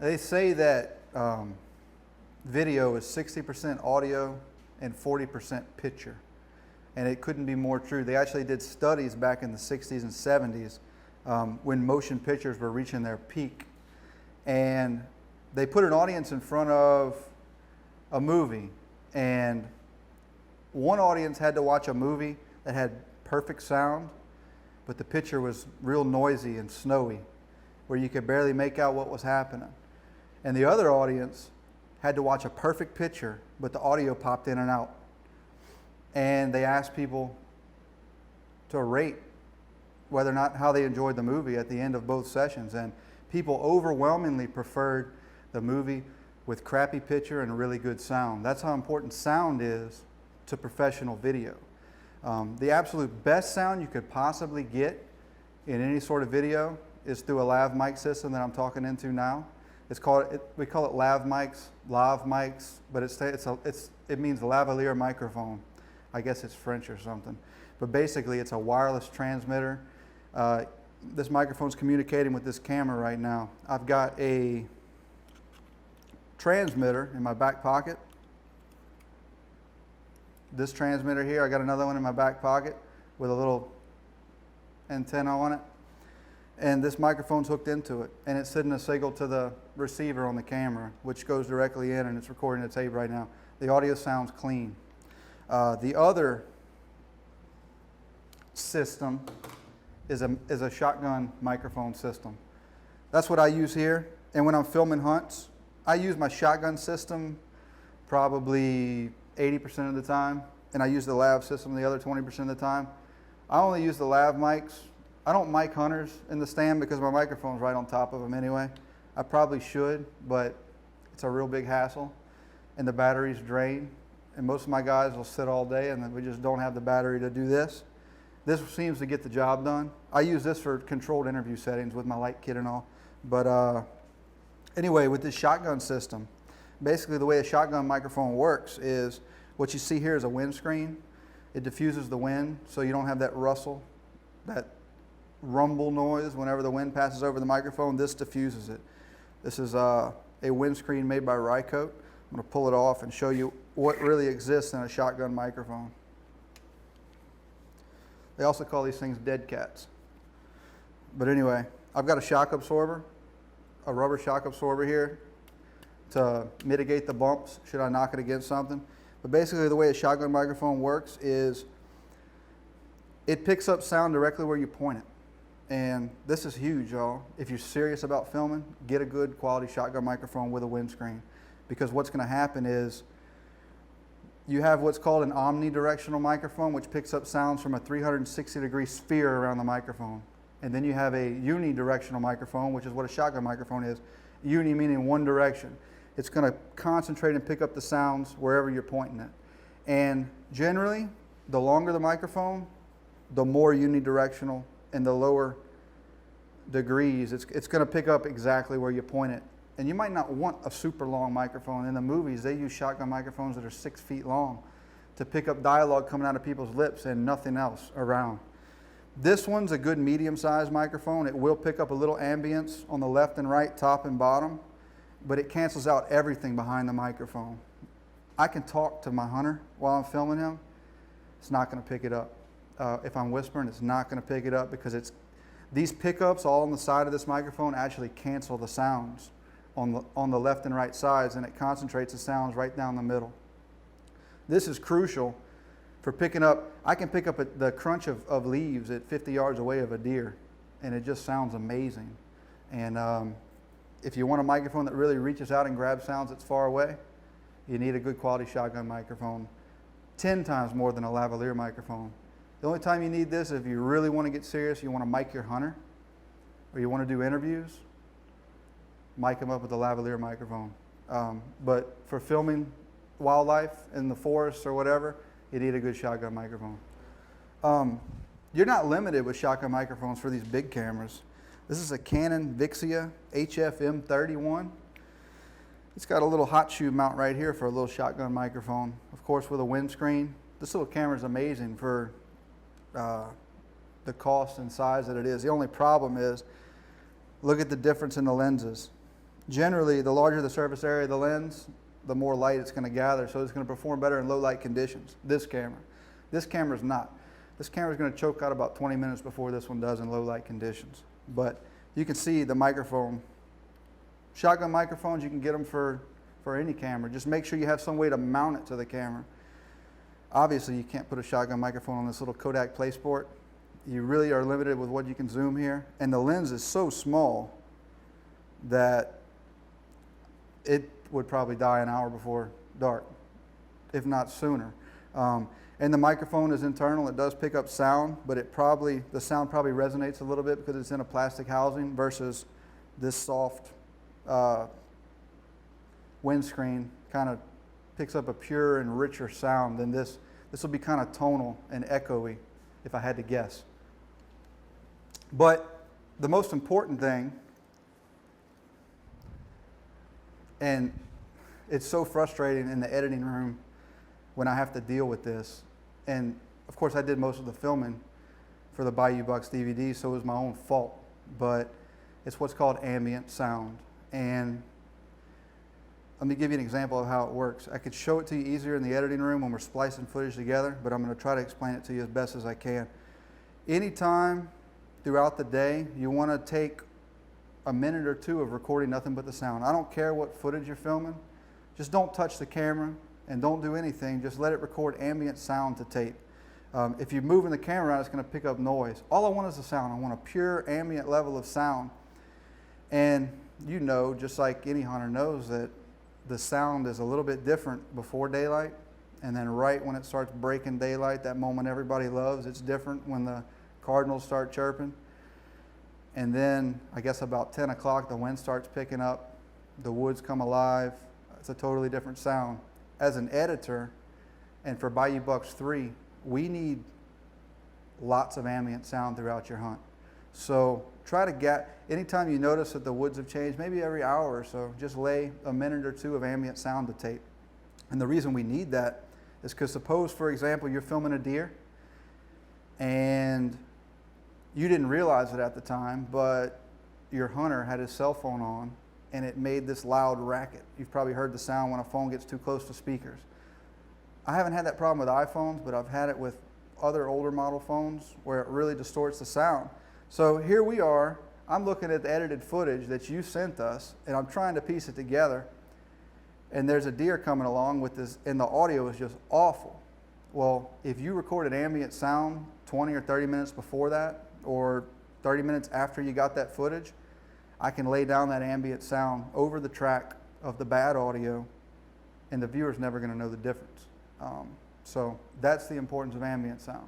They say that video is 60% audio and 40% picture. And it couldn't be more true. They actually did studies back in the 60s and 70s when motion pictures were reaching their peak. And they put an audience in front of a movie. And one audience had to watch a movie that had perfect sound, but the picture was real noisy and snowy, where you could barely make out what was happening. And the other audience had to watch a perfect picture, but the audio popped in and out. And they asked people to rate whether or not how they enjoyed the movie at the end of both sessions. And people overwhelmingly preferred the movie with crappy picture and really good sound. That's how important sound is to professional video. The absolute best sound you could possibly get in any sort of video is through a lav mic system that I'm talking into now. We call it lav mics, but it means lavalier microphone. I guess it's French or something. But basically it's a wireless transmitter. This microphone's communicating with this camera right now. I've got a transmitter in my back pocket. This transmitter here, I got another one in my back pocket with a little antenna on it. And this microphone's hooked into it. And it's sending a signal to the receiver on the camera, which goes directly in, and it's recording the tape right now. The audio sounds clean. The other system is a shotgun microphone system. That's what I use here. And when I'm filming hunts, I use my shotgun system probably 80% of the time, and I use the lav system the other 20% of the time. I only use the lav mics. I don't mic hunters in the stand because my microphone's right on top of them anyway. I probably should, but it's a real big hassle, and the batteries drain. And most of my guys will sit all day, and then we just don't have the battery to do this. This seems to get the job done. I use this for controlled interview settings with my light kit and all. But anyway, with this shotgun system, basically the way a shotgun microphone works is what you see here is a windscreen. It diffuses the wind so you don't have that rustle, that rumble noise whenever the wind passes over the microphone. This diffuses it. This is a windscreen made by Rycote. I'm going to pull it off and show you what really exists in a shotgun microphone. They also call these things dead cats. But anyway, I've got a shock absorber, a rubber shock absorber here to mitigate the bumps should I knock it against something. But basically the way a shotgun microphone works is it picks up sound directly where you point it. And this is huge, y'all. If you're serious about filming, get a good quality shotgun microphone with a windscreen. Because what's going to happen is you have what's called an omnidirectional microphone, which picks up sounds from a 360-degree sphere around the microphone. And then you have a unidirectional microphone, which is what a shotgun microphone is. Uni meaning one direction. It's going to concentrate and pick up the sounds wherever you're pointing it. And generally, the longer the microphone, the more unidirectional, and the lower degrees, it's going to pick up exactly where you point it. And you might not want a super long microphone. In the movies, they use shotgun microphones that are 6 feet long to pick up dialogue coming out of people's lips and nothing else around. This one's a good medium-sized microphone. It will pick up a little ambience on the left and right, top and bottom, but it cancels out everything behind the microphone. I can talk to my hunter while I'm filming him. It's not going to pick it up. If I'm whispering, it's not going to pick it up because these pickups all on the side of this microphone actually cancel the sounds on the left and right sides, and it concentrates the sounds right down the middle. This is crucial for picking up. I can pick up the crunch of leaves at 50 yards away of a deer, and it just sounds amazing. And if you want a microphone that really reaches out and grabs sounds that's far away, you need a good quality shotgun microphone, 10 times more than a lavalier microphone. The only time you need this is if you really want to get serious, you want to mic your hunter, or you want to do interviews, mic them up with a lavalier microphone. But for filming wildlife in the forest or whatever, you need a good shotgun microphone. You're not limited with shotgun microphones for these big cameras. This is a Canon Vixia HF-M31. It's got a little hot shoe mount right here for a little shotgun microphone, of course with a windscreen. This little camera is amazing for the cost and size that it is. The only problem is, look at the difference in the lenses. generally, the larger the surface area of the lens, the more light it's going to gather, so it's going to perform better in low light conditions. This camera's not. This camera's going to choke out about 20 minutes before this one does in low light conditions. But you can see the microphone. Shotgun microphones, you can get them for any camera. Just make sure you have some way to mount it to the camera. Obviously, you can't put a shotgun microphone on this little Kodak PlaySport. You really are limited with what you can zoom here. And the lens is so small that it would probably die an hour before dark, if not sooner. And the microphone is internal. It does pick up sound, but the sound probably resonates a little bit because it's in a plastic housing versus this soft windscreen kind of picks up a pure and richer sound than this. This will be kind of tonal and echoey, if I had to guess. But the most important thing, and it's so frustrating in the editing room when I have to deal with this, and of course I did most of the filming for the Bayou Bucks DVD, so it was my own fault, but it's what's called ambient sound. And let me give you an example of how it works. I could show it to you easier in the editing room when we're splicing footage together, but I'm going to try to explain it to you as best as I can. Anytime throughout the day you want to take a minute or two of recording nothing but the sound. I don't care what footage you're filming. Just don't touch the camera and don't do anything. Just let it record ambient sound to tape. If you're moving the camera around, it's going to pick up noise. All I want is the sound. I want a pure ambient level of sound. And you know, just like any hunter knows, that the sound is a little bit different before daylight, and then right when it starts breaking daylight, that moment everybody loves, it's different when the cardinals start chirping. And then I guess about 10 o'clock the wind starts picking up, the woods come alive. It's a totally different sound. As an editor, and for Bayou Bucks 3, we need lots of ambient sound throughout your hunt. So try to get, anytime you notice that the woods have changed, maybe every hour or so, just lay a minute or two of ambient sound to tape. And the reason we need that is because suppose, for example, you're filming a deer and you didn't realize it at the time, but your hunter had his cell phone on and it made this loud racket. You've probably heard the sound when a phone gets too close to speakers. I haven't had that problem with iPhones, but I've had it with other older model phones where it really distorts the sound. So here we are, I'm looking at the edited footage that you sent us, and I'm trying to piece it together, and there's a deer coming along with this, and the audio is just awful. Well, if you recorded ambient sound 20 or 30 minutes before that, or 30 minutes after you got that footage, I can lay down that ambient sound over the track of the bad audio, and the viewer's never going to know the difference. So that's the importance of ambient sound.